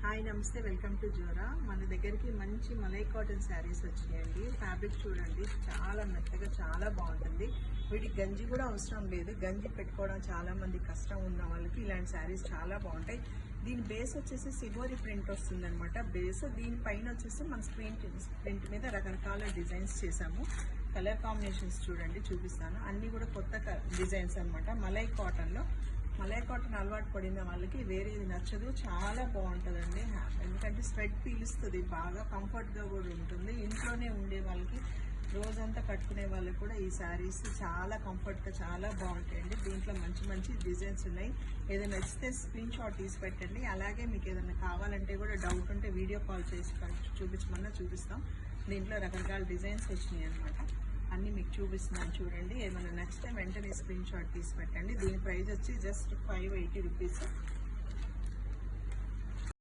Hi నమస్తే, welcome to Zora. మన దగ్గరికి మంచి మలై కాటన్ శారీస్ వచ్చాయండి. ఫ్యాబ్రిక్ చూడండి, చాలా మెత్తగా చాలా బాగుంటుంది. వీటికి గంజి కూడా అవసరం లేదు. గంజి పెట్టుకోవడం చాలా మంది కష్టం ఉన్న వాళ్ళకి ఇలాంటి శారీస్ చాలా బాగుంటాయి. దీని బేస్ వచ్చేసి సిగోరి ప్రింట్ వస్తుందన్నమాట. బేస్ దీనిపైన వచ్చేసి మన ప్రింట్ మీద రకరకాల డిజైన్స్ చేసాము. కలర్ కాంబినేషన్స్ చూడండి, చూపిస్తాను. అన్నీ కూడా కొత్త డిజైన్స్ అనమాట. మలై కాటన్లో మలై కాటన్ అలవాటు పడిన వాళ్ళకి వేరేది నచ్చదు. చాలా బాగుంటుందండి. ఎందుకంటే స్వెట్ పీలుస్తుంది, బాగా కంఫర్ట్గా కూడా ఉంటుంది. ఇంట్లోనే ఉండే వాళ్ళకి, రోజంతా కట్టుకునే వాళ్ళకి కూడా ఈ శారీస్ చాలా కంఫర్ట్గా చాలా బాగుంటాయండి. దీంట్లో మంచి మంచి డిజైన్స్ ఉన్నాయి. ఏదైనా నచ్చితే స్క్రీన్ షాట్ తీసి పెట్టండి. అలాగే మీకు ఏదైనా కావాలంటే కూడా డౌట్ ఉంటే వీడియో కాల్ చేసి చూపించమన్నా చూపిస్తాం. దీంట్లో రకరకాల డిజైన్స్ వచ్చినాయి అనమాట. అన్నీ మీకు చూపిస్తున్నాను చూడండి. ఏమైనా నచ్చితే వెంటనే స్క్రీన్ షాట్ తీసి పెట్టండి. దీని ప్రైస్ వచ్చి జస్ట్ 580 రూపీస్.